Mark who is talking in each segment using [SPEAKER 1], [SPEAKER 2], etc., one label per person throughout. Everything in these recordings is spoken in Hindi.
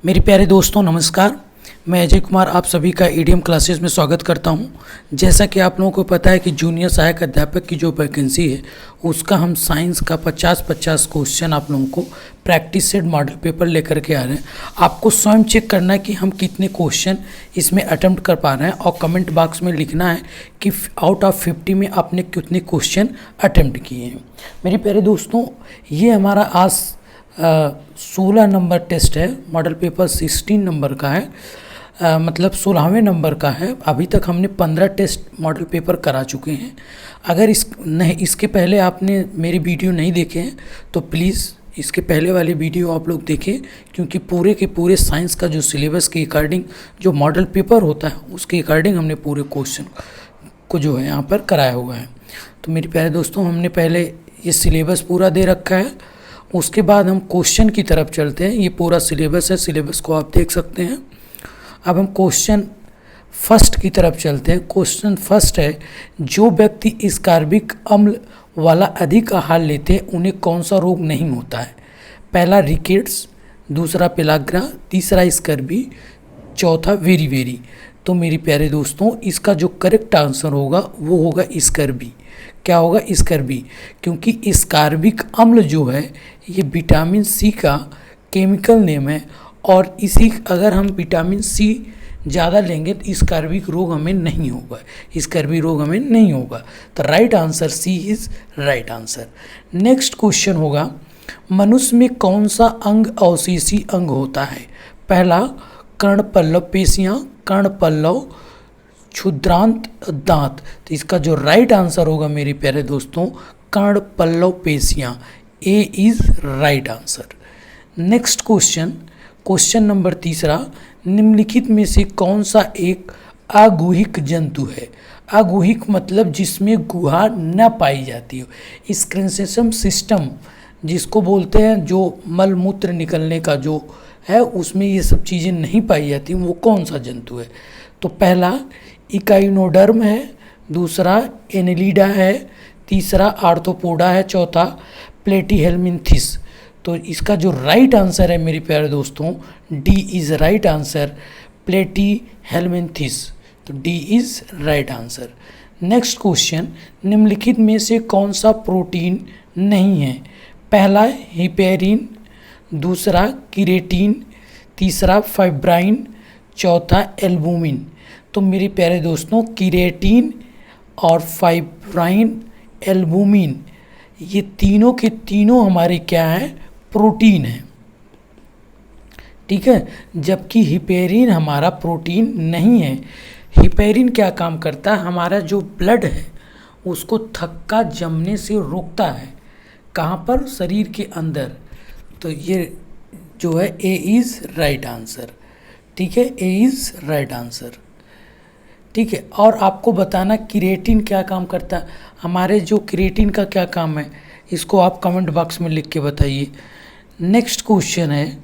[SPEAKER 1] मेरे प्यारे दोस्तों नमस्कार। मैं अजय कुमार आप सभी का ईडीएम क्लासेस में स्वागत करता हूं। जैसा कि आप लोगों को पता है कि जूनियर सहायक अध्यापक की जो वैकेंसी है उसका हम साइंस का 50-50 क्वेश्चन आप लोगों को प्रैक्टिस सेट मॉडल पेपर लेकर के आ रहे हैं। आपको स्वयं चेक करना है कि हम कितने क्वेश्चन इसमें अटेम्प्ट कर पा रहे हैं और कमेंट बॉक्स में लिखना है कि आउट ऑफ 50 में आपने कितने क्वेश्चन अटेम्प्ट किए हैं। मेरे प्यारे दोस्तों, ये हमारा आज 16 नंबर टेस्ट है। मॉडल पेपर 16 नंबर का है, मतलब 16वें नंबर का है। अभी तक हमने 15 टेस्ट मॉडल पेपर करा चुके हैं। अगर इसके पहले आपने मेरी वीडियो नहीं देखे हैं तो प्लीज़ इसके पहले वाले वीडियो आप लोग देखें, क्योंकि पूरे के पूरे साइंस का जो सिलेबस के अकॉर्डिंग जो मॉडल पेपर होता है उसके अकॉर्डिंग हमने पूरे क्वेश्चन को जो है यहाँ पर कराया हुआ है। तो मेरे प्यारे दोस्तों, हमने पहले ये सिलेबस पूरा दे रखा है, उसके बाद हम क्वेश्चन की तरफ चलते हैं। ये पूरा सिलेबस है, सिलेबस को आप देख सकते हैं। अब हम क्वेश्चन फर्स्ट की तरफ चलते हैं। क्वेश्चन फर्स्ट है, जो व्यक्ति स्कार्बिक अम्ल वाला अधिक आहार लेते हैं उन्हें कौन सा रोग नहीं होता है? पहला रिकेट्स, दूसरा पेलाग्रा, तीसरा स्कर्बी, चौथा वेरी वेरी। तो मेरे प्यारे दोस्तों, इसका जो करेक्ट आंसर होगा वो होगा स्कर्बी। क्या होगा? स्कर्बी, क्योंकि स्कार्बिक अम्ल जो है ये विटामिन सी का केमिकल नेम है, और इसी अगर हम विटामिन सी ज़्यादा लेंगे तो स्कार्बिक रोग हमें नहीं होगा, स्कर्बी रोग हमें नहीं होगा। तो right answer C is right answer. Next question होगा, मनुष्य में कौन सा अंग अवशेषी अंग होता है? पहला कर्णपल्लव पेशियाँ, कर्णपल्लव, क्षुद्रांत दांत। तो इसका जो राइट आंसर होगा मेरे प्यारे दोस्तों, कर्णपल्लव पेशियाँ, A is right answer. Next question, question number तीसरा, निम्नलिखित में से कौन सा एक अगुहिक जंतु है? अगुहिक मतलब जिसमें गुहा न पाई जाती हो। स्क्रिंसेसम सिस्टम जिसको बोलते हैं, जो मल मूत्र निकलने का जो है उसमें ये सब चीज़ें नहीं पाई जाती, वो कौन सा जंतु है? तो पहला इकाइनोडर्म है, दूसरा एनेलिडा है, तीसरा आर्थ्रोपोडा है, चौथा प्लेटीहेल्मिन्थिस। तो इसका जो राइट आंसर है मेरे प्यारे दोस्तों, डी इज़ राइट आंसर, प्लेटीहेल्मिन्थिस। तो D is right answer. Next question, निम्नलिखित में से कौन सा प्रोटीन नहीं है? पहला हिपेरिन, दूसरा किरेटिन, तीसरा फाइब्राइन, चौथा एल्बुमिन। तो मेरे प्यारे दोस्तों, किरेटिन और फाइब्राइन, एल्बुमिन, ये तीनों के तीनों हमारे क्या है? प्रोटीन है, ठीक है। जबकि हिपेरिन हमारा प्रोटीन नहीं है। हिपेरिन क्या काम करता है? हमारा जो ब्लड है उसको थक्का जमने से रोकता है। कहाँ पर? शरीर के अंदर। तो ये जो है ए इज़ राइट आंसर, ठीक है, ए इज़ राइट आंसर, ठीक है। और आपको बताना किरेटिन क्या काम करता है। हमारे जो किरेटिन का क्या काम है इसको आप कमेंट बॉक्स में लिख के बताइए। नेक्स्ट क्वेश्चन है,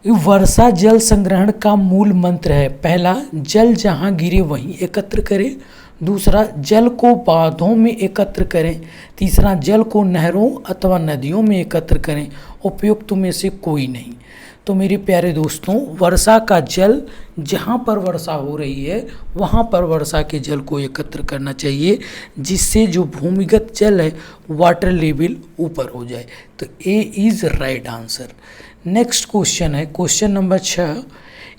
[SPEAKER 1] वर्षा जल संग्रहण का मूल मंत्र है। पहला, जल जहाँ गिरे वहीं एकत्र करें, दूसरा, जल को बांधों में एकत्र करें, तीसरा, जल को नहरों अथवा नदियों में एकत्र करें, उपयुक्त में से कोई नहीं। तो मेरे प्यारे दोस्तों, वर्षा का जल जहाँ पर वर्षा हो रही है वहाँ पर वर्षा के जल को एकत्र करना चाहिए, जिससे जो भूमिगत जल है वाटर लेवल ऊपर हो जाए। तो ए is right answer. Next question है, क्वेश्चन नंबर 6,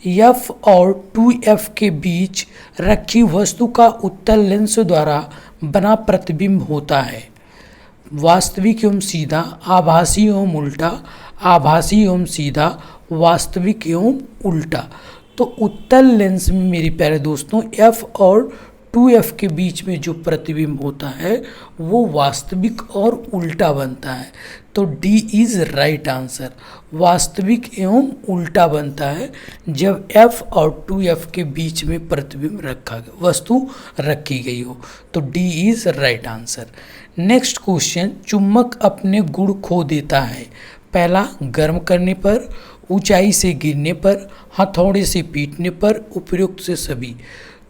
[SPEAKER 1] एफ और 2F के बीच रखी वस्तु का उत्तल लेंस द्वारा बना प्रतिबिंब होता है। वास्तविक एवं सीधा, आभासी एवं उल्टा, आभासी एवं सीधा, वास्तविक एवं उल्टा। तो उत्तल लेंस में मेरे प्यारे दोस्तों F और 2F के बीच में जो प्रतिबिंब होता है वो वास्तविक और उल्टा बनता है। तो डी इज़ राइट आंसर, वास्तविक एवं उल्टा बनता है जब F और 2F के बीच में प्रतिबिंब वस्तु रखी गई हो। तो D is right answer. Next question, चुम्बक अपने गुण खो देता है। पहला, गर्म करने पर, ऊंचाई से गिरने पर, हथौड़े से पीटने पर, उपयुक्त से सभी।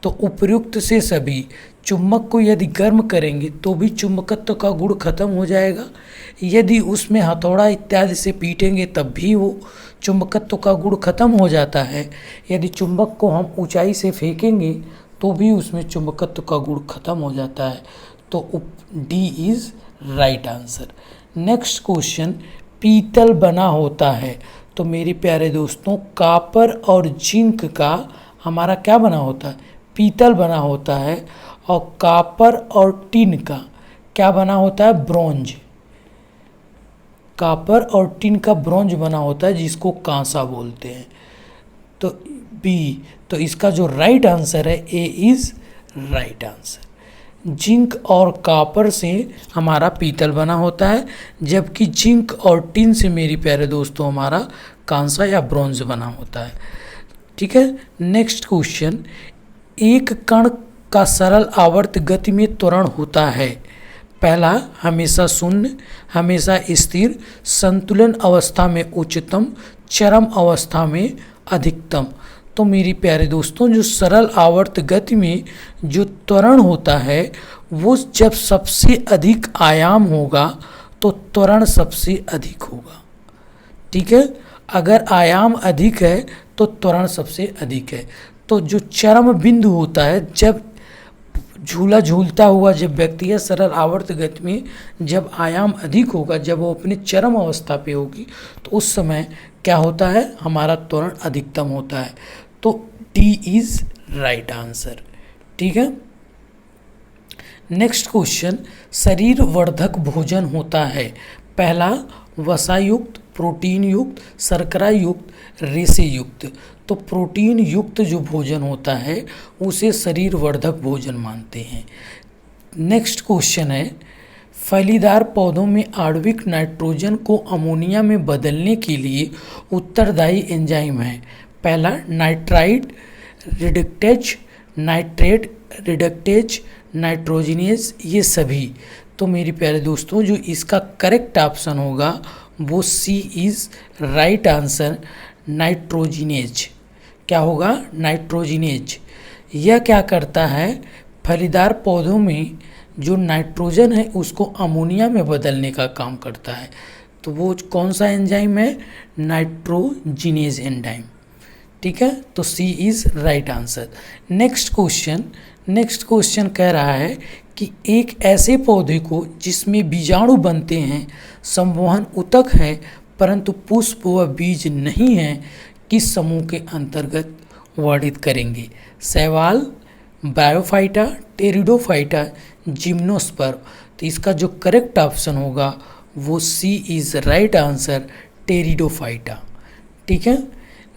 [SPEAKER 1] तो उपर्युक्त से सभी चुम्बक को यदि गर्म करेंगे तो भी चुंबकत्व का गुण खत्म हो जाएगा, यदि उसमें हथौड़ा इत्यादि से पीटेंगे तब भी वो चुंबकत्व का गुण खत्म हो जाता है, यदि चुंबक को हम ऊंचाई से फेंकेंगे तो भी उसमें चुंबकत्व का गुण खत्म हो जाता है। तो D is right answer. Next question, पीतल बना होता है। तो मेरे प्यारे दोस्तों, कॉपर और जिंक का हमारा क्या बना होता है? पीतल बना होता है। और कॉपर और टिन का क्या बना होता है? ब्रोंज। कॉपर और टिन का ब्रोंज बना होता है, जिसको कांसा बोलते हैं। तो बी, तो इसका जो राइट आंसर है ए इज राइट आंसर। जिंक और कॉपर से हमारा पीतल बना होता है, जबकि जिंक और टिन से मेरी प्यारे दोस्तों हमारा कांसा या ब्रोंज बना होता है। ठीक है। नेक्स्ट क्वेश्चन, एक कण का सरल आवर्त गति में त्वरण होता है। पहला, हमेशा शून्य, हमेशा स्थिर, संतुलन अवस्था में उच्चतम, चरम अवस्था में अधिकतम। तो मेरी प्यारे दोस्तों, जो सरल आवर्त गति में जो त्वरण होता है वो जब सबसे अधिक आयाम होगा तो त्वरण सबसे अधिक होगा। ठीक है। अगर आयाम अधिक है तो त्वरण सबसे अधिक है। तो जो चरम बिंदु होता है, जब झूला झूलता हुआ जब व्यक्ति है सरल आवर्त गति में, जब आयाम अधिक होगा, जब वो अपने चरम अवस्था पे होगी, तो उस समय क्या होता है? हमारा त्वरण अधिकतम होता है। तो डी इज राइट आंसर। ठीक है। नेक्स्ट क्वेश्चन, शरीर वर्धक भोजन होता है। पहला, वसा युक्त, प्रोटीन युक्त, शर्करा युक्त, रेशे युक्त। तो प्रोटीन युक्त जो भोजन होता है उसे शरीर वर्धक भोजन मानते हैं। नेक्स्ट क्वेश्चन है, फलीदार पौधों में आणविक नाइट्रोजन को अमोनिया में बदलने के लिए उत्तरदायी एंजाइम है। पहला, nitrite reductase, nitrate reductase, nitrogenase, ये सभी। तो मेरे प्यारे दोस्तों, जो इसका करेक्ट ऑप्शन होगा वो सी इज़ राइट आंसर, नाइट्रोजिनेज। क्या होगा? नाइट्रोजिनेज। यह क्या करता है? फलीदार पौधों में जो नाइट्रोजन है उसको अमोनिया में बदलने का काम करता है। तो वो कौन सा एंजाइम है? Nitrogenase enzyme. ठीक है। तो C is right answer. Next question कह रहा है कि एक ऐसे पौधे को जिसमें बीजाणु बनते हैं, संवहन ऊतक है परंतु पुष्प व बीज नहीं है, किस समूह के अंतर्गत वर्णित करेंगे? शैवाल, ब्रायोफाइटा, टेरिडोफाइटा, जिम्नोस्पर्म। तो इसका जो करेक्ट ऑप्शन होगा वो सी इज़ राइट आंसर, टेरिडोफाइटा। ठीक है।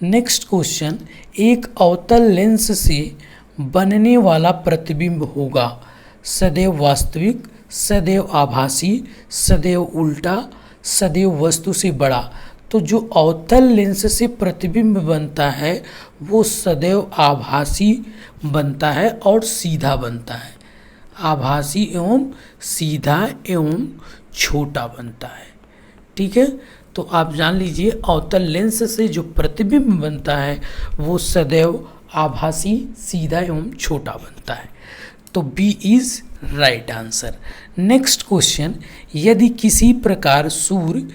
[SPEAKER 1] नेक्स्ट क्वेश्चन, एक अवतल लेंस से बनने वाला प्रतिबिंब होगा सदैव वास्तविक, सदैव आभासी, सदैव उल्टा, सदैव वस्तु से बड़ा। तो जो अवतल लेंस से प्रतिबिंब बनता है वो सदैव आभासी बनता है और सीधा बनता है। आभासी एवं सीधा एवं छोटा बनता है। ठीक है। तो आप जान लीजिए, अवतल लेंस से जो प्रतिबिंब बनता है वो सदैव आभासी, सीधा एवं छोटा बनता है। तो B is right answer. Next question, यदि किसी प्रकार सूर्य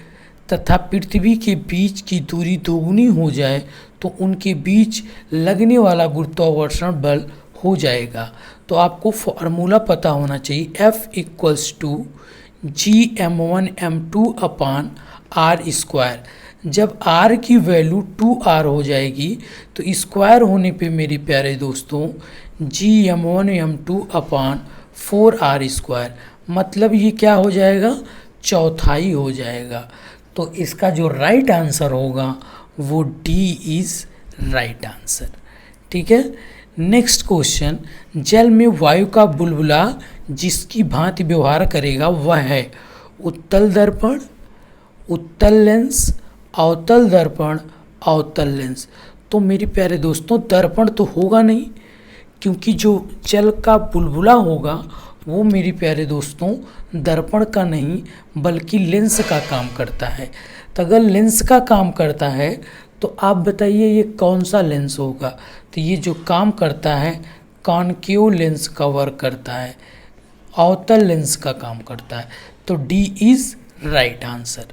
[SPEAKER 1] तथा पृथ्वी के बीच की दूरी दोगुनी हो जाए तो उनके बीच लगने वाला गुरुत्वाकर्षण बल हो जाएगा। तो आपको फॉर्मूला पता होना चाहिए, F equals to Gm1m2 upon r square. जब r की वैल्यू 2r हो जाएगी तो स्क्वायर होने पे मेरे प्यारे दोस्तों Gm1m2 अपान 4r स्क्वायर, मतलब ये क्या हो जाएगा? चौथाई हो जाएगा। तो इसका जो राइट आंसर होगा वो डी इज़ राइट आंसर। ठीक है। नेक्स्ट क्वेश्चन, जल में वायु का बुलबुला जिसकी भांति व्यवहार करेगा वह है उत्तल दर्पण, उत्तल लेंस, अवतल दर्पण, अवतल लेंस। तो मेरे प्यारे दोस्तों, दर्पण तो होगा नहीं, क्योंकि जो जल का बुलबुला होगा वो मेरे प्यारे दोस्तों दर्पण का नहीं बल्कि लेंस का काम करता है। तो अगर लेंस का काम करता है तो आप बताइए ये कौन सा लेंस होगा? तो ये जो काम करता है कॉनकेव लेंस कवर करता है, अवतल लेंस का काम करता है। तो D is right answer.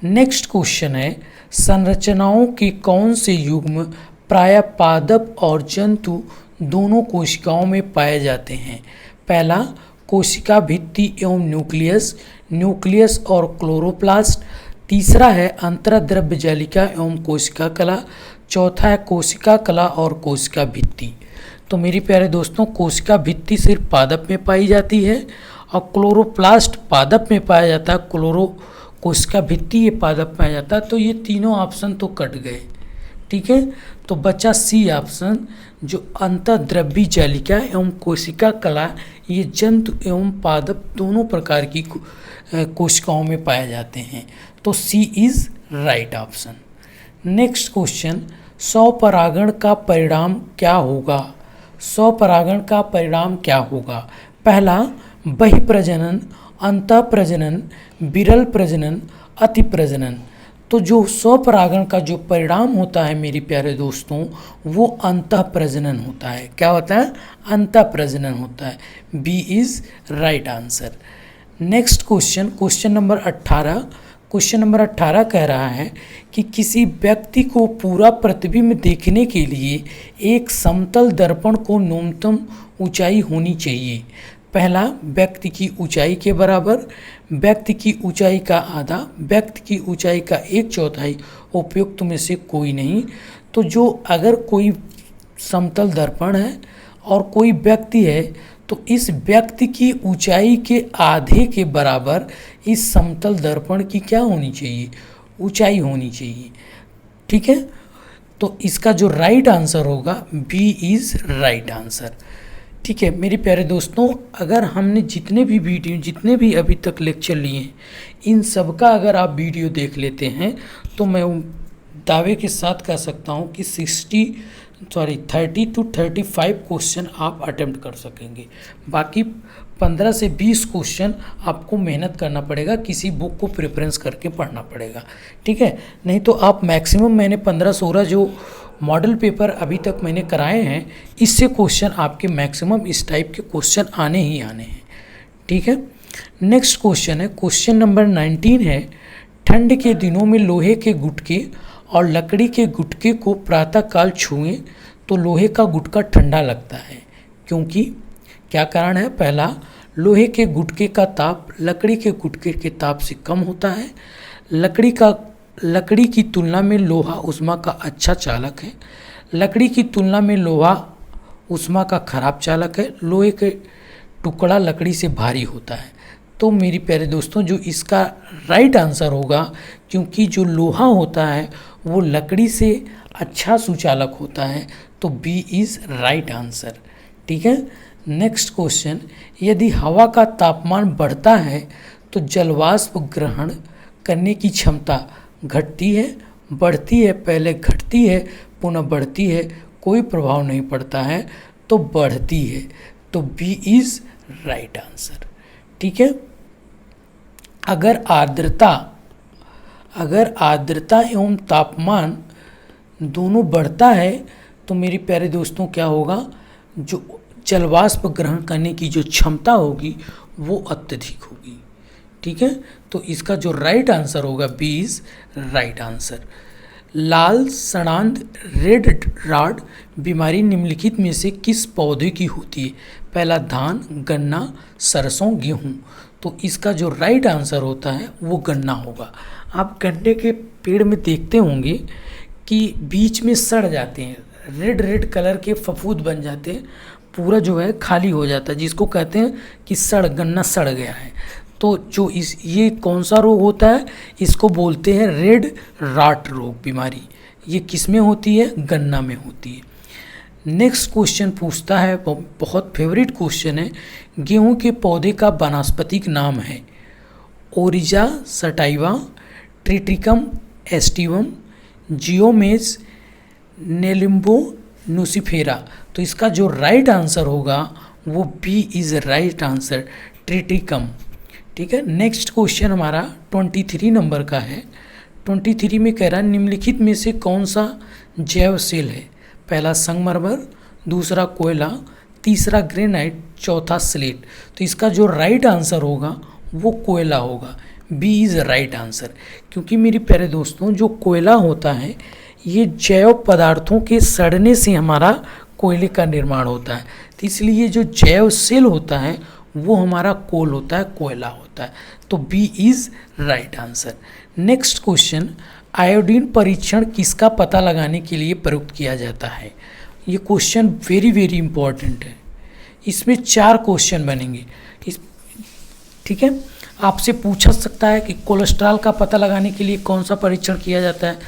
[SPEAKER 1] Next question है, संरचनाओं के कौन से युग्म प्रायः पादप और जंतु दोनों कोशिकाओं में पाए जाते हैं? पहला कोशिका भित्ति एवं न्यूक्लियस, न्यूक्लियस और क्लोरोप्लास्ट। तीसरा है अंतर्द्रव्य जालिका एवं कोशिका कला। चौथा है कोशिका कला और कोशिका भित्ति। तो मेरे प्यारे दोस्तों, कोशिका भित्ति सिर्फ पादप में पाई जाती है और क्लोरोप्लास्ट पादप में पाया जाता है, कोशिका भित्ति ये पादप पाया जाता है। तो ये तीनों ऑप्शन तो कट गए, ठीक है। तो बचा सी ऑप्शन, जो अंतर्द्रव्य जालिका एवं कोशिका कला, ये जंतु एवं पादप दोनों प्रकार की कोशिकाओं में पाए जाते हैं। तो C is right option. Next question, स्वपरागण का परिणाम क्या होगा? स्वपरागण का परिणाम क्या होगा? पहला बहिप्रजनन, अंतःप्रजनन, विरल प्रजनन, अति प्रजनन। तो जो स्वपरागण का जो परिणाम होता है मेरे प्यारे दोस्तों, वो अंतःप्रजनन होता है। क्या होता है? अंतःप्रजनन होता है। B is right answer. Next question, question number 18। Question number 18 कह रहा है कि किसी व्यक्ति को पूरा प्रतिबिंब देखने के लिए एक समतल दर्पण को न्यूनतम ऊंचाई होनी चाहिए। पहला व्यक्ति की ऊंचाई के बराबर, व्यक्ति की ऊंचाई का आधा, व्यक्ति की ऊंचाई का 1/4, उपयुक्त में से कोई नहीं। तो जो अगर कोई समतल दर्पण है और कोई व्यक्ति है, तो इस व्यक्ति की ऊंचाई के आधे के बराबर इस समतल दर्पण की क्या होनी चाहिए? ऊंचाई होनी चाहिए, ठीक है। तो इसका जो राइट आंसर होगा बी इज राइट आंसर, ठीक है। मेरे प्यारे दोस्तों, अगर हमने जितने भी अभी तक लेक्चर लिए हैं, इन सब का अगर आप वीडियो देख लेते हैं तो मैं दावे के साथ कह सकता हूँ कि 30 to 35 क्वेश्चन आप अटेम्प्ट कर सकेंगे। बाकी 15 से 20 क्वेश्चन आपको मेहनत करना पड़ेगा, किसी बुक को प्रेफरेंस करके पढ़ना पड़ेगा, ठीक है। नहीं तो आप मैक्सिमम, मैंने 15-16 जो मॉडल पेपर अभी तक मैंने कराए हैं, इससे क्वेश्चन आपके मैक्सिमम इस टाइप के क्वेश्चन आने ही आने हैं, ठीक है। नेक्स्ट क्वेश्चन है, क्वेश्चन नंबर 19 है, ठंड के दिनों में लोहे के गुटके और लकड़ी के गुटके को प्रातःकाल छुएं तो लोहे का गुटका ठंडा लगता है, क्योंकि क्या कारण है? पहला, लोहे के गुटके का ताप लकड़ी के गुटके के ताप से कम होता है। लकड़ी की तुलना में लोहा ऊष्मा का अच्छा चालक है। लकड़ी की तुलना में लोहा ऊष्मा का खराब चालक है। लोहे के टुकड़ा लकड़ी से भारी होता है। तो मेरी प्यारे दोस्तों, जो इसका राइट आंसर होगा, क्योंकि जो लोहा होता है वो लकड़ी से अच्छा सुचालक होता है, तो बी इज़ राइट आंसर, ठीक है। नेक्स्ट क्वेश्चन, यदि हवा का तापमान बढ़ता है तो जलवाष्प ग्रहण करने की क्षमता घटती है, बढ़ती है, पहले घटती है, पुनः बढ़ती है, कोई प्रभाव नहीं पड़ता है, तो बढ़ती है। तो बी इज़ राइट आंसर, ठीक है। अगर आर्द्रता एवं तापमान दोनों बढ़ता है तो मेरे प्यारे दोस्तों क्या होगा? जो जलवाष्प ग्रहण करने की जो क्षमता होगी वो अत्यधिक होगी, ठीक है। तो इसका जो राइट आंसर होगा बी इज राइट आंसर। लाल सड़ांध रेड रॉड बीमारी निम्नलिखित में से किस पौधे की होती है? पहला, धान, गन्ना, सरसों, गेहूँ। तो इसका जो राइट आंसर होता है वो गन्ना होगा। आप गन्ने के पेड़ में देखते होंगे कि बीच में सड़ जाते हैं, रेड कलर के फफूद बन जाते हैं, पूरा जो है खाली हो जाता है, जिसको कहते हैं कि गन्ना सड़ गया है। तो जो ये कौन सा रोग होता है? इसको बोलते हैं रेड रॉट रोग बीमारी। ये किस में होती है? गन्ना में होती है। नेक्स्ट क्वेश्चन पूछता है, बहुत फेवरेट क्वेश्चन है, गेहूं के पौधे का वानस्पतिक नाम है? Oryza sativa, Triticum aestivum, Zea mays, Nelumbo nucifera. तो इसका जो राइट आंसर होगा वो B is right answer, Triticum, ठीक है। नेक्स्ट क्वेश्चन हमारा 23 नंबर का है। 23 में कह रहा है, निम्नलिखित में से कौन सा जैव सेल है? पहला, संगमरमर, दूसरा, कोयला, तीसरा ग्रेनाइट, चौथा स्लेट। तो इसका जो राइट आंसर होगा वो कोयला होगा। B is right answer. क्योंकि मेरे प्यारे दोस्तों जो कोयला होता है ये जैव पदार्थों के सड़ने से हमारा कोयले का निर्माण होता है। तो इसलिए जो जैव सेल होता है वो हमारा कोल होता है, कोयला होता है। तो B is right answer. Next question, iodine परीक्षण किसका पता लगाने के लिए प्रयुक्त किया जाता है? ये क्वेश्चन वेरी वेरी इंपॉर्टेंट है। इसमें 4 क्वेश्चन बनेंगे। ठीक है, आपसे पूछा सकता है कि कोलेस्ट्रॉल का पता लगाने के लिए कौन सा परीक्षण किया जाता है,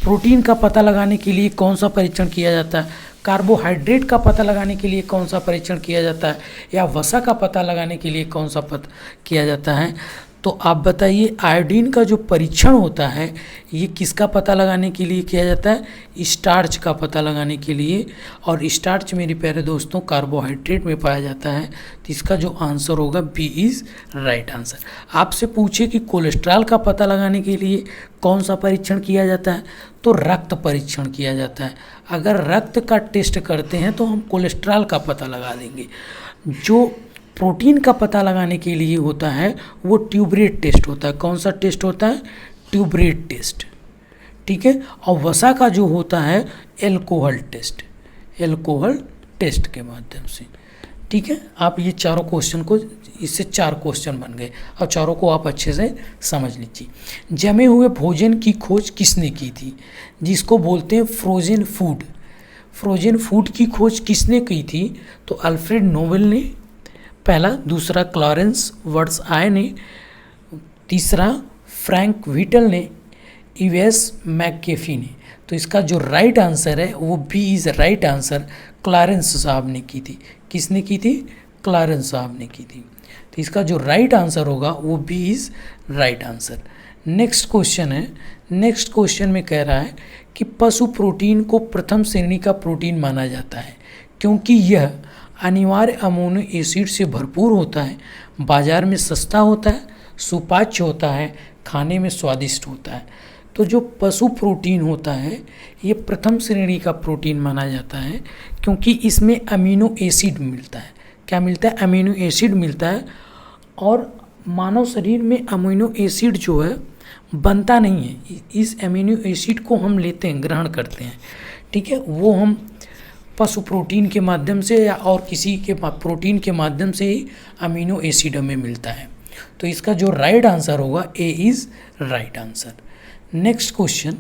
[SPEAKER 1] प्रोटीन का पता लगाने के लिए कौन सा परीक्षण किया जाता है, कार्बोहाइड्रेट का पता लगाने के लिए कौन सा परीक्षण किया जाता है, या वसा का पता लगाने के लिए कौन सा पता किया जाता है। तो आप बताइए, आयोडीन का जो परीक्षण होता है ये किसका पता लगाने के लिए किया जाता है? स्टार्च का पता लगाने के लिए। और स्टार्च मेरे प्यारे दोस्तों कार्बोहाइड्रेट में पाया जाता है। तो इसका जो आंसर होगा बी इज़ राइट आंसर। आपसे पूछे कि कोलेस्ट्रॉल का पता लगाने के लिए कौन सा परीक्षण किया जाता है, तो रक्त परीक्षण किया जाता है। अगर रक्त का टेस्ट करते हैं तो हम कोलेस्ट्रॉल का पता लगा देंगे। जो प्रोटीन का पता लगाने के लिए होता है वो ट्यूबरेट टेस्ट होता है। कौन सा टेस्ट होता है? ट्यूबरेट टेस्ट। ठीक है, और वसा का जो होता है एल्कोहल टेस्ट, एल्कोहल टेस्ट के माध्यम से। ठीक है, आप ये चारों क्वेश्चन को, इससे 4 क्वेश्चन बन गए और चारों को आप अच्छे से समझ लीजिए। जमे हुए भोजन की खोज किसने की थी? जिसको बोलते हैं फ्रोजन फूड। फ्रोजन फूड की खोज किसने की थी? तो अल्फ्रेड नोबेल ने पहला, दूसरा क्लॉरेंस वर्ड्स आय ने, तीसरा फ्रैंक व्हीटल ने, ईवेस मैककेफी ने। तो इसका जो राइट आंसर है वो बी इज़ राइट आंसर, क्लॉरेंस साहब ने की थी। किसने की थी? क्लॉरेंस साहब ने की थी। तो इसका जो राइट आंसर होगा वो B is right answer. Next question है, नेक्स्ट क्वेश्चन में कह रहा है कि पशु प्रोटीन को प्रथम श्रेणी का प्रोटीन माना जाता है क्योंकि यह अनिवार्य अमीनो एसिड से भरपूर होता है, बाजार में सस्ता होता है, सुपाच्य होता है, खाने में स्वादिष्ट होता है। तो जो पशु प्रोटीन होता है ये प्रथम श्रेणी का प्रोटीन माना जाता है क्योंकि इसमें अमीनो एसिड मिलता है। क्या मिलता है? अमीनो एसिड मिलता है। और मानव शरीर में अमीनो एसिड जो है बनता नहीं है, इस अमीनो एसिड को हम लेते हैं, ग्रहण करते हैं। ठीक है, वो हम पशु प्रोटीन के माध्यम से या और किसी के प्रोटीन के माध्यम से ही अमीनो एसिड हमें मिलता है। तो इसका जो राइट आंसर होगा ए is right answer. Next question,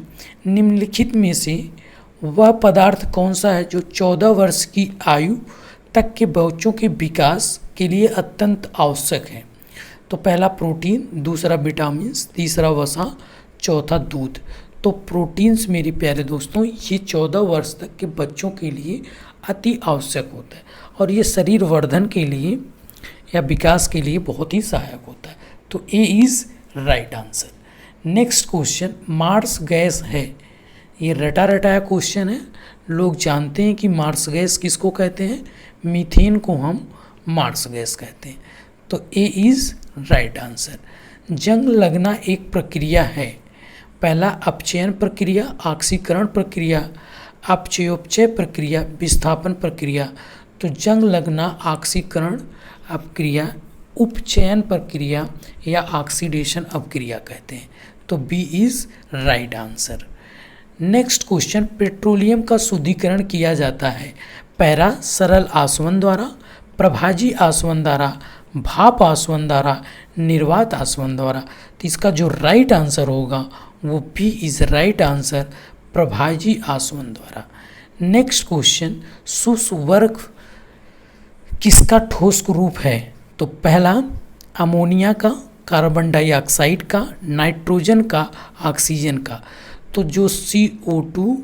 [SPEAKER 1] निम्नलिखित में से वह पदार्थ कौन सा है जो 14 वर्ष की आयु तक के बच्चों के विकास के लिए अत्यंत आवश्यक है? तो पहला प्रोटीन, दूसरा विटामिन, तीसरा वसा, चौथा दूध। तो प्रोटीन्स मेरे प्यारे दोस्तों ये 14 वर्ष तक के बच्चों के लिए अति आवश्यक होता है और ये शरीर वर्धन के लिए या विकास के लिए बहुत ही सहायक होता है। तो ए is right answer. Next question, marsh gas है, ये रटा रटाया क्वेश्चन है। लोग जानते हैं कि मार्स गैस किसको कहते हैं? मीथेन को हम मार्स गैस कहते हैं। तो ए इज़ राइट आंसर। जंग लगना एक प्रक्रिया है। पहला अपचयन प्रक्रिया, ऑक्सीकरण प्रक्रिया, अपचयोपचय प्रक्रिया, विस्थापन प्रक्रिया। तो जंग लगना ऑक्सीकरण अपक्रिया, उपचयन प्रक्रिया या ऑक्सीडेशन अपक्रिया कहते हैं। तो B is right answer. Next question, petroleum का शुद्धिकरण किया जाता है। पहला सरल आसवन द्वारा, प्रभाजी आसवन द्वारा, भाप आसवन द्वारा, निर्वात आसवन द्वारा। तो इसका जो राइट आंसर होगा वो बी इज़ राइट आंसर, प्रभाजी आसवन द्वारा। नेक्स्ट क्वेश्चन, शुष्क किसका ठोस रूप है? तो पहला अमोनिया का, कार्बन डाइऑक्साइड का, नाइट्रोजन का, ऑक्सीजन का। तो जो CO2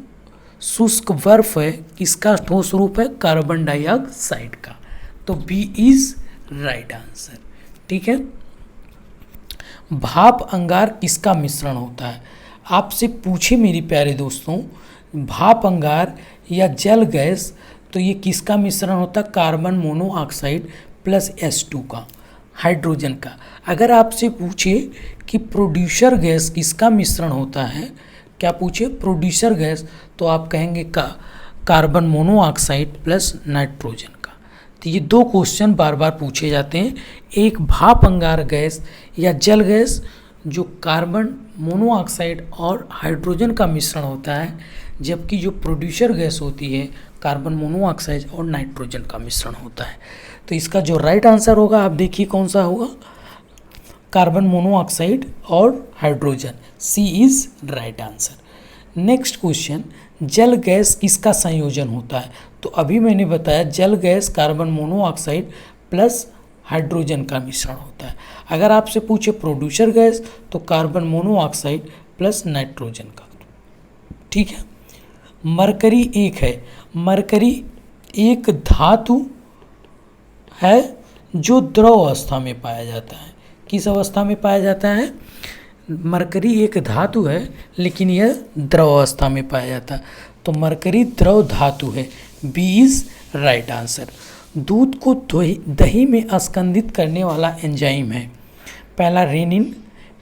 [SPEAKER 1] शुष्क बर्फ है किसका ठोस रूप है? कार्बन डाइऑक्साइड का। तो बी इज़ राइट आंसर। ठीक है, भाप अंगार किसका मिश्रण होता है? आपसे पूछे मेरे प्यारे दोस्तों, भाप अंगार या जल गैस, तो ये किसका मिश्रण होता है? कार्बन मोनोऑक्साइड प्लस H2 का, हाइड्रोजन का। अगर आपसे पूछे कि प्रोड्यूसर गैस किसका मिश्रण होता है, क्या पूछे? प्रोड्यूसर गैस, तो आप कहेंगे कार्बन मोनोऑक्साइड प्लस नाइट्रोजन का। तो ये दो क्वेश्चन बार बार पूछे जाते हैं। एक भाप अंगार गैस या जल गैस जो कार्बन मोनोऑक्साइड और हाइड्रोजन का मिश्रण होता है, जबकि जो प्रोड्यूसर गैस होती है कार्बन मोनोऑक्साइड और नाइट्रोजन का मिश्रण होता है। तो इसका जो राइट आंसर होगा आप देखिए कौन सा होगा, कार्बन मोनोऑक्साइड और hydrogen, C is right answer. Next question, जल गैस किसका संयोजन होता है? तो अभी मैंने बताया जल gas carbon monoxide plus hydrogen का मिश्रण होता है। अगर आपसे पूछे प्रोड्यूसर गैस तो कार्बन मोनोऑक्साइड प्लस नाइट्रोजन का। ठीक है। मरकरी एक है, मरकरी एक धातु है जो द्रव अवस्था में पाया जाता है। किस अवस्था में पाया जाता है? मरकरी एक धातु है लेकिन यह द्रव अवस्था में पाया जाता है, तो मरकरी द्रव धातु है, बी इज राइट आंसर। दूध को दही में अस्कंदित करने वाला एंजाइम है, पहला रेनिन,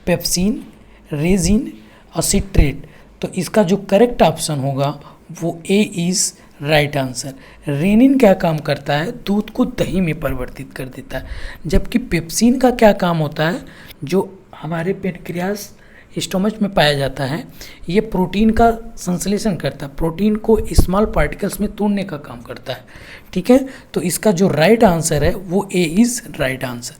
[SPEAKER 1] पेप्सिन, रेजिन और सिट्रेट। तो इसका जो करेक्ट ऑप्शन होगा वो ए इज राइट आंसर। रेनिन क्या काम करता है? दूध को दही में परिवर्तित कर देता है, जबकि पेप्सिन का क्या काम होता है? जो हमारे पेनक्रियास स्टोमच में पाया जाता है, ये प्रोटीन का संश्लेषण करता है, प्रोटीन को स्मॉल पार्टिकल्स में तोड़ने का काम करता है। ठीक है, तो इसका जो राइट आंसर है वो ए इज राइट आंसर।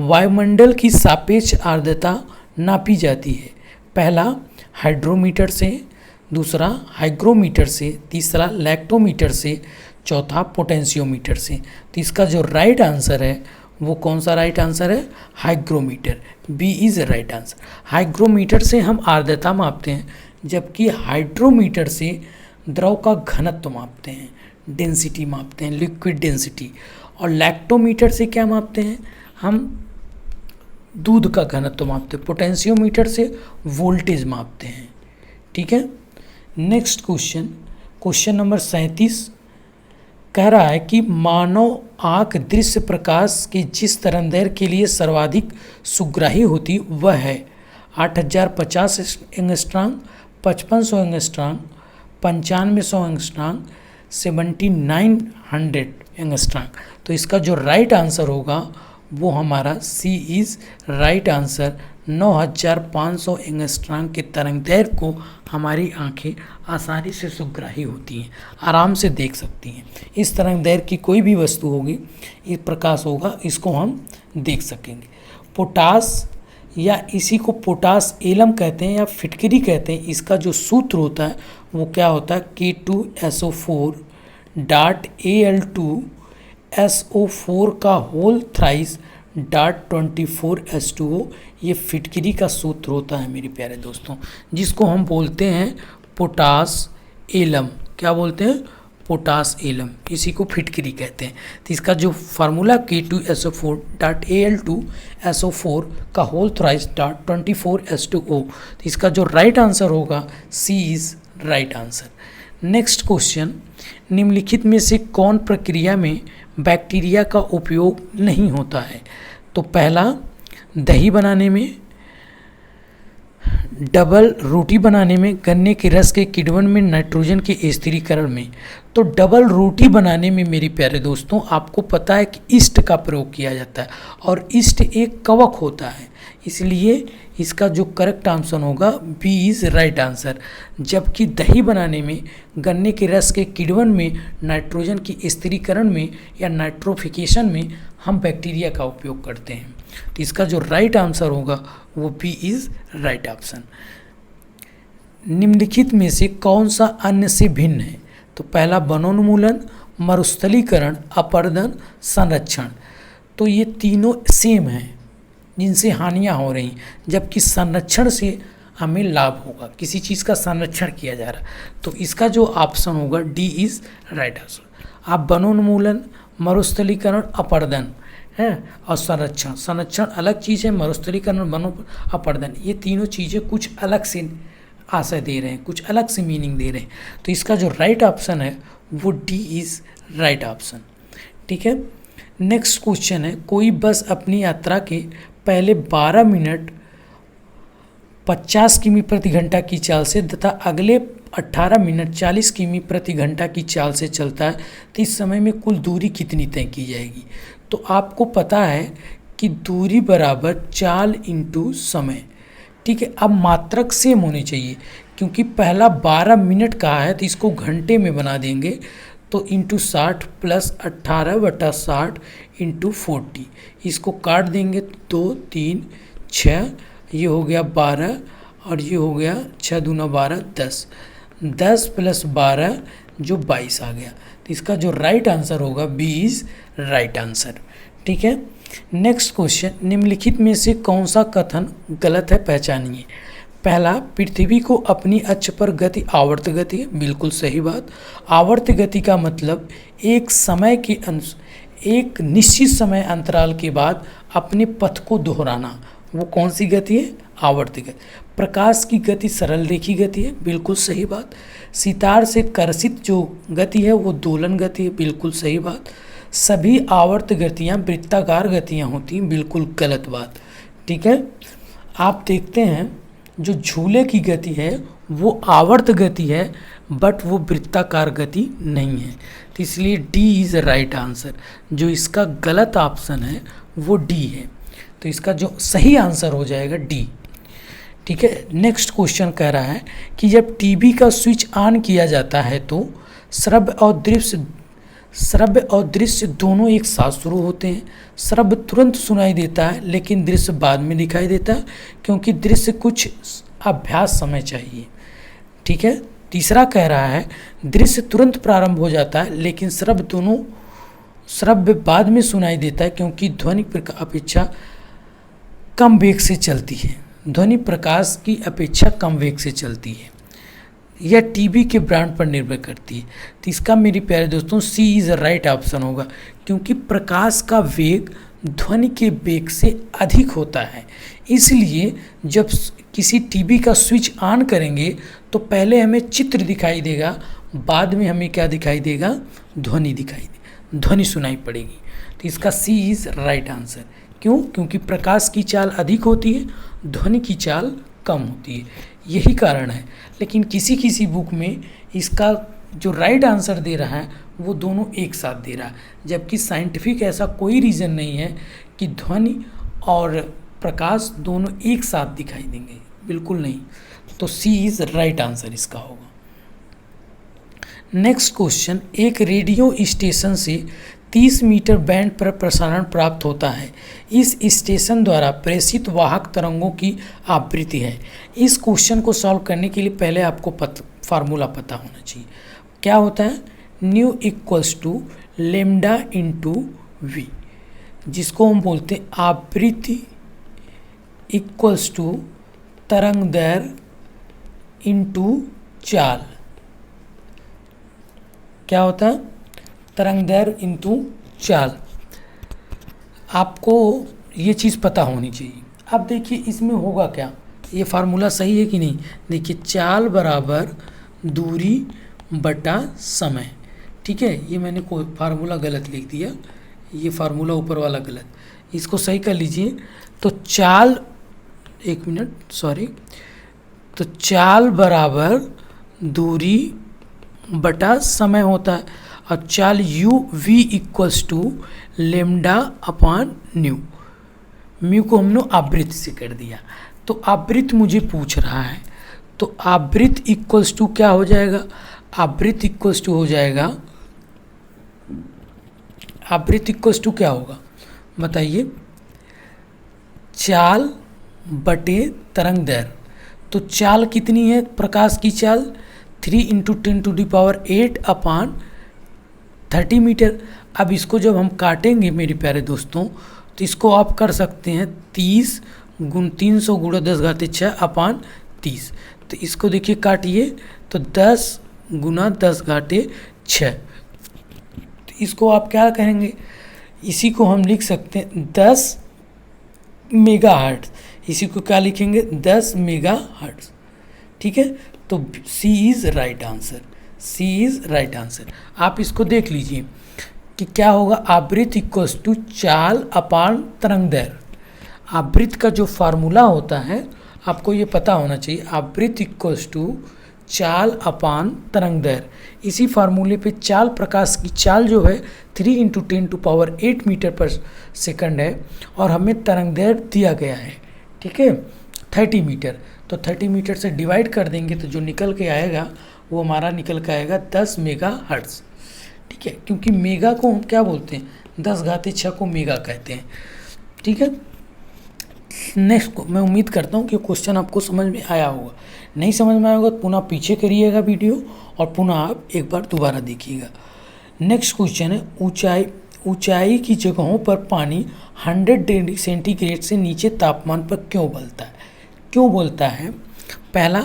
[SPEAKER 1] वायुमंडल की सापेक्ष आर्द्रता नापी जाती है, पहला हाइड्रोमीटर से, दूसरा हाइग्रोमीटर से, तीसरा लैक्टोमीटर से, चौथा पोटेंशियोमीटर से। तो इसका जो राइट आंसर है वो कौन सा राइट आंसर है? Hygrometer, B is right answer. Hygrometer से हम आर्द्रता मापते हैं, जबकि हाइड्रोमीटर से द्रव का घनत्व मापते हैं, डेंसिटी मापते हैं, लिक्विड डेंसिटी। और लैक्टोमीटर से क्या मापते हैं? हम दूध का घनत्व मापते हैं। पोटेंशियोमीटर से वोल्टेज मापते हैं। ठीक है। नेक्स्ट क्वेश्चन, क्वेश्चन नंबर 37 कह रहा है कि मानव आँख दृश्य प्रकाश के जिस तरंगदैर्घ्य के लिए सर्वाधिक सुग्राही होती वह है 8050 एंगस्ट्रॉम, 5500 एंगस्ट्रॉम, 9500 एंगस्ट्रॉम, 7900 एंगस्ट्रॉम। तो इसका जो राइट आंसर होगा वो हमारा सी इज़ राइट आंसर। 9500 एंगस्ट्रॉम के तरंगदैर्घ्य को हमारी आंखें आसानी से सुग्राही होती हैं, आराम से देख सकती हैं। इस तरंगदैर्घ्य की कोई भी वस्तु होगी, ये प्रकाश होगा, इसको हम देख सकेंगे। पोटास या इसी को पोटास एलम कहते हैं या फिटकरी कहते हैं, इसका जो सूत्र होता है वो क्या होता है? K2SO4 डॉट Al2SO4 का होल थ्राइस डॉट 24H2O। ये फिटकरी का सूत्र होता है मेरे प्यारे दोस्तों, जिसको हम बोलते हैं पोटास एलम। क्या बोलते हैं? पोटास एलम, इसी को फिटकरी कहते हैं। तो इसका जो फार्मूला K2SO4 डॉट Al2SO4 का होल थ्राइस डॉट 24H2O। तो इसका जो राइट आंसर होगा C is right answer. Next question, निम्नलिखित में से कौन प्रक्रिया में बैक्टीरिया का उपयोग नहीं होता है? तो पहला दही बनाने में, डबल रोटी बनाने में, गन्ने के रस के किण्वन में, नाइट्रोजन के स्थिरीकरण में। तो डबल रोटी बनाने में मेरे प्यारे दोस्तों आपको पता है कि ईस्ट का प्रयोग किया जाता है और ईस्ट एक कवक होता है, इसलिए इसका जो करेक्ट आंसर होगा बी इज़ राइट आंसर। जबकि दही बनाने में, गन्ने के रस के किण्वन में, नाइट्रोजन की स्थिरीकरण में या नाइट्रोफिकेशन में हम बैक्टीरिया का उपयोग करते हैं। तो इसका जो राइट आंसर होगा वो बी इज़ राइट ऑप्शन। निम्नलिखित में से कौन सा अन्य से भिन्न है? तो पहला वनोन्मूलन, मरुस्थलीकरण, अपरदन, संरक्षण। तो ये तीनों सेम हैं जिनसे हानियाँ हो रही, जबकि संरक्षण से हमें लाभ होगा, किसी चीज़ का संरक्षण किया जा रहा है। तो इसका जो ऑप्शन होगा डी इज़ राइट आंसर। आप वनोन्मूलन, मरुस्थलीकरण, अपरदन है और संरक्षण, संरक्षण अलग चीज़ है, मरुस्थलीकरण, वनो अपरदन, ये तीनों चीज़ें कुछ अलग से आशय दे रहे हैं, कुछ अलग से मीनिंग दे रहे हैं। तो इसका जो राइट ऑप्शन है वो डी इज़ राइट ऑप्शन। ठीक है। नेक्स्ट क्वेश्चन है, कोई बस अपनी यात्रा के पहले 12 मिनट 50 किमी प्रति घंटा की चाल से तथा अगले 18 मिनट 40 किमी प्रति घंटा की चाल से चलता है तो इस समय में कुल दूरी कितनी तय की जाएगी। तो आपको पता है कि दूरी बराबर चाल इंटू समय। ठीक है, अब मात्रक सेम होने चाहिए क्योंकि पहला 12 मिनट का है तो इसको घंटे में बना देंगे, तो इंटू 60 प्लस 18/60 इंटू 40, इसको काट देंगे 2 3 6, ये हो गया 12 और ये हो गया 6 दूना 12 10, 10 प्लस 12 जो 22 आ गया। तो इसका जो राइट आंसर होगा बी इज राइट आंसर। ठीक है, नेक्स्ट क्वेश्चन, निम्नलिखित में से कौन सा कथन गलत है, पहचानिए। पहला, पृथ्वी को अपनी अक्ष पर गति आवर्त गति है, बिल्कुल सही बात। आवर्त गति का मतलब एक समय के एक निश्चित समय अंतराल के बाद अपने पथ को दोहराना, वो कौन सी गति है, आवर्त गति। प्रकाश की गति सरल रेखी गति है, बिल्कुल सही बात। सितार से कर्षित जो गति है वो दोलन गति है, बिल्कुल सही बात। सभी आवर्त गतियाँ वृत्ताकार गतियाँ होती हैं, बिल्कुल गलत बात। ठीक है, आप देखते हैं जो झूले की गति है वो आवर्त गति है बट वो वृत्ताकार गति नहीं है, तो इसलिए डी इज़ राइट आंसर। जो इसका गलत ऑप्शन है वो डी है, तो इसका जो सही आंसर हो जाएगा डी। ठीक है, नेक्स्ट क्वेश्चन कह रहा है कि जब टीवी का स्विच ऑन किया जाता है तो श्रव्य और दृश्य दोनों एक साथ शुरू होते हैं। श्रव्य तुरंत सुनाई देता है लेकिन दृश्य बाद में दिखाई देता है क्योंकि दृश्य कुछ अभ्यास समय चाहिए। ठीक है, तीसरा कह रहा है दृश्य तुरंत प्रारंभ हो जाता है लेकिन श्रव्य बाद में सुनाई देता है क्योंकि ध्वनि अपेक्षा कम वेग से चलती है, ध्वनि प्रकाश की अपेक्षा कम वेग से चलती है। यह टीवी के ब्रांड पर निर्भर करती है, तो इसका मेरे प्यारे दोस्तों सी इज़ राइट ऑप्शन होगा क्योंकि प्रकाश का वेग ध्वनि के वेग से अधिक होता है। इसलिए जब किसी टीवी का स्विच ऑन करेंगे तो पहले हमें चित्र दिखाई देगा, बाद में हमें क्या दिखाई देगा, ध्वनि दिखाई देगी, ध्वनि सुनाई पड़ेगी। तो इसका सी इज़ राइट आंसर। क्यों? क्योंकि प्रकाश की चाल अधिक होती है, ध्वनि की चाल कम होती है, यही कारण है। लेकिन किसी किसी बुक में इसका जो राइट आंसर दे रहा है वो दोनों एक साथ दे रहा है, जबकि साइंटिफिक ऐसा कोई रीज़न नहीं है कि ध्वनि और प्रकाश दोनों एक साथ दिखाई देंगे, बिल्कुल नहीं। तो सी इज़ राइट आंसर इसका होगा। नेक्स्ट क्वेश्चन, एक रेडियो स्टेशन से 30 मीटर बैंड पर प्रसारण प्राप्त होता है। इस स्टेशन द्वारा प्रेषित वाहक तरंगों की आवृत्ति है। इस क्वेश्चन को सॉल्व करने के लिए पहले आपको फार्मूला पता होना चाहिए। क्या होता है, nu equals to lambda into v, जिसको हम बोलते हैं आवृत्ति इक्वल्स टू तरंग दैर्घ्य इंटू चाल। क्या होता है, तरंग दैर्घ्य इंटू चाल। आपको ये चीज़ पता होनी चाहिए। अब देखिए इसमें होगा क्या, ये फार्मूला सही है कि नहीं। देखिए चाल बराबर दूरी बटा समय। ठीक है, ये मैंने कोई फार्मूला गलत लिख दिया, ये फार्मूला ऊपर वाला गलत, इसको सही कर लीजिए। तो चाल, एक मिनट सॉरी, तो चाल बराबर दूरी बटा समय होता है और चाल u v equals to lambda upon nu. Mu को हमने आवृत्ति से कर दिया, तो आवृत्ति मुझे पूछ रहा है, तो आवृत्ति इक्वल्स टू क्या हो जाएगा, आवृत्ति इक्वल्स टू हो जाएगा, आवृत्ति इक्वल्स टू क्या होगा बताइए, चाल बटे तरंग दैर्घ्य। तो चाल कितनी है, प्रकाश की चाल 3 × 10⁸ अपॉन 30 मीटर। अब इसको जब हम काटेंगे मेरे प्यारे दोस्तों, तो इसको आप कर सकते हैं 30 × 300 × 10⁻6 अपॉन 30। तो इसको देखिए काटिए तो 10 × 10⁻6। तो इसको आप क्या कहेंगे, इसी को हम लिख सकते हैं 10 मेगाहर्ट्ज़। इसी को क्या लिखेंगे, 10 मेगाहर्ट्ज़। ठीक है, तो C is right answer, C is right answer. आप इसको देख लीजिए कि क्या होगा, आवृत्ति इक्वल्स टू चाल अपान तरंग दैर्घ्य। आवृत्ति का जो फार्मूला होता है, आपको ये पता होना चाहिए, आवृत्ति इक्वल्स टू चाल अपान तरंग दैर्घ्य। इसी फार्मूले पे चाल, प्रकाश की चाल जो है 3 × 10⁸ मीटर पर सेकंड है, और हमें तरंग दैर्घ्य दिया गया है, ठीक है, 30 मीटर। तो 30 मीटर से डिवाइड कर देंगे तो जो निकल के आएगा वो हमारा निकल के आएगा 10 मेगाहर्ट्ज़, ठीक है, क्योंकि मेगा को हम क्या बोलते हैं, 10⁻6 को मेगा कहते हैं, ठीक है। नेक्स्ट मैं उम्मीद करता हूँ कि क्वेश्चन आपको समझ में आया होगा। नहीं समझ में आया होगा तो पुनः पीछे करिएगा वीडियो और पुनः आप एक बार दोबारा देखिएगा। नेक्स्ट क्वेश्चन है, ऊंचाई की जगहों पर पानी 100 डिग्री सेंटीग्रेड से नीचे तापमान पर क्यों उबलता है? क्यों उबलता है? पहला,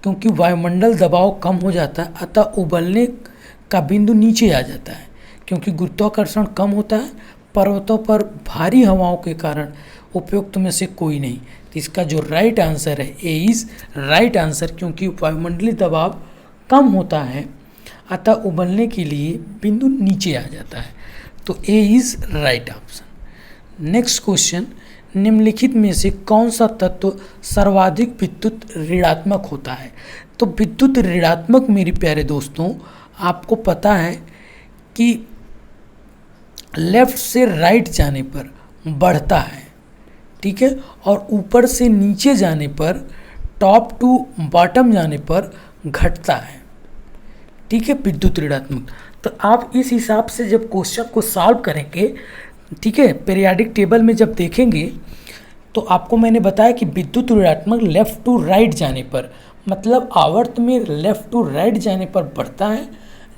[SPEAKER 1] क्योंकि वायुमंडल दबाव कम हो जाता है, अतः उबलने का बिंदु नीचे आ जाता है। क्योंकि गुरुत्वाकर्षण कम होता है, पर्वतों पर भारी हवाओं के कारण उपयुक्त में से कोई नहीं। तो इसका जो राइट आंसर है, ए इज़ राइट आंसर, क्योंकि वायुमंडलीय दबाव कम होता है अतः उबलने के लिए बिंदु नीचे आ जाता है। तो ए is right option. Next question, निम्नलिखित में से कौन सा तत्व सर्वाधिक विद्युत ऋणात्मक होता है? तो विद्युत ऋणात्मक मेरे प्यारे दोस्तों, आपको पता है कि लेफ्ट से राइट जाने पर बढ़ता है, ठीक है, और ऊपर से नीचे जाने पर, टॉप टू बॉटम जाने पर घटता है, ठीक है, विद्युत ऋणात्मक। तो आप इस हिसाब से जब क्वेश्चन को सॉल्व करेंगे, ठीक है, पीरियाडिक टेबल में जब देखेंगे तो आपको मैंने बताया कि विद्युत ऋणात्मक लेफ़्ट टू राइट जाने पर, मतलब आवर्त में लेफ़्ट टू राइट जाने पर बढ़ता है,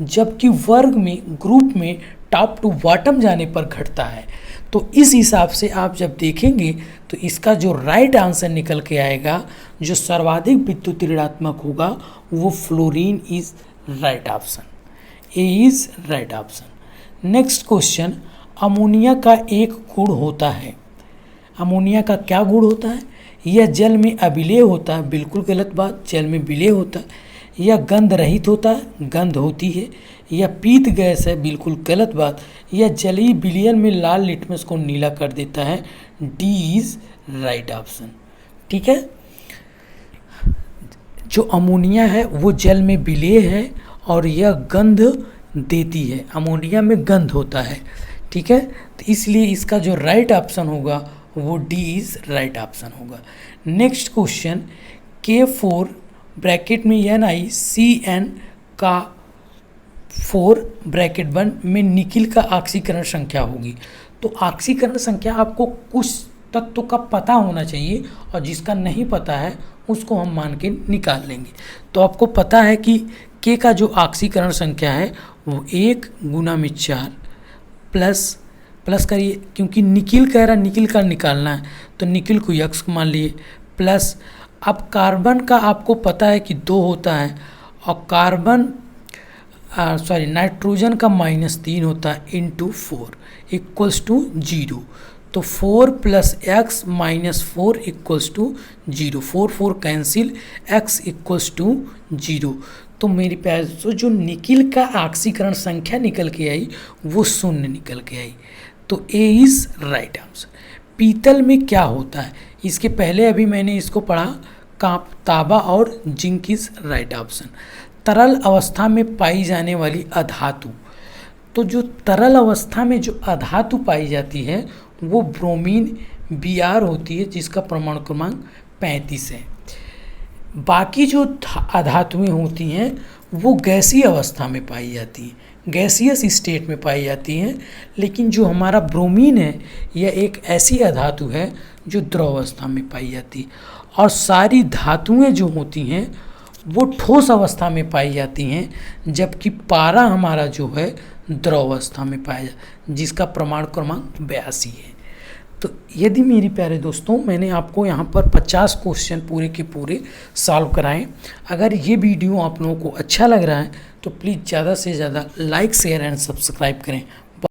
[SPEAKER 1] जबकि वर्ग में, ग्रुप में टॉप टू बॉटम जाने पर घटता है। तो इस हिसाब से आप जब देखेंगे तो इसका जो राइट आंसर निकल के आएगा, जो सर्वाधिक विद्युत ऋणात्मक होगा, वो fluorine is right option, A is right option. Next question, ammonia का एक गुण होता है। अमोनिया का क्या गुण होता है? यह जल में अविलेय होता है, बिल्कुल गलत बात, जल में विलेय होता है। यह गंध रहित होता है, गंध होती है। यह पीत गैस है, बिल्कुल गलत बात। यह जलीय विलयन में लाल लिटमस को नीला कर देता है, डी इज राइट ऑप्शन, ठीक है। जो अमोनिया है वो जल में विलेय है और यह गंध देती है, अमोनिया में गंध होता है, ठीक है। तो इसलिए इसका जो राइट ऑप्शन होगा वो डी इज राइट ऑप्शन होगा। नेक्स्ट क्वेश्चन, K4 ब्रैकेट में NiCN का 4 ब्रैकेट 1 में निकिल का ऑक्सीकरण संख्या होगी। तो ऑक्सीकरण संख्या आपको कुछ तत्व का पता होना चाहिए, और जिसका नहीं पता है उसको हम मान के निकाल लेंगे। तो आपको पता है कि K का जो ऑक्सीकरण संख्या है वो 1 × 4 प्लस करिए, क्योंकि निकिल कह रहा है, निकिल का निकालना है तो निकिल को यक्स मान लिए, प्लस अब कार्बन का आपको पता है कि 2 होता है, और नाइट्रोजन का -3 होता है, इंटू 4 इक्वल्स टू 0। तो 4 + x - 4 equals to 0, 4 cancel, x equals to 0। तो मेरे प्यारे दोस्तों, जो निकिल का ऑक्सीकरण संख्या निकल के आई वो 0 निकल के आई। तो ए इज़ राइट आंसर। पीतल में क्या होता है? इसके पहले अभी मैंने इसको पढ़ा, तांबा और जिंक इज राइट ऑप्शन। तरल अवस्था में पाई जाने वाली अधातु, तो जो तरल अवस्था में जो अधातु पाई जाती है वो ब्रोमीन Br होती है, जिसका परमाणु क्रमांक 35 है। बाकी जो अधातुएं होती हैं वो गैसीय अवस्था में पाई जाती हैं, गैसियस स्टेट में पाई जाती हैं। लेकिन जो हमारा ब्रोमीन है यह एक ऐसी अधातु है जो द्रव अवस्था में पाई जाती है, और सारी धातुएं जो होती हैं वो ठोस अवस्था में पाई जाती हैं, जबकि पारा हमारा जो है द्रव अवस्था में पाया जाता है, जिसका परमाणु क्रमांक 82 है। तो यदि मेरे प्यारे दोस्तों, मैंने आपको यहाँ पर 50 क्वेश्चन पूरे के पूरे सॉल्व कराएं। अगर ये वीडियो आप लोगों को अच्छा लग रहा है तो प्लीज़ ज़्यादा से ज़्यादा लाइक, शेयर एंड सब्सक्राइब करें।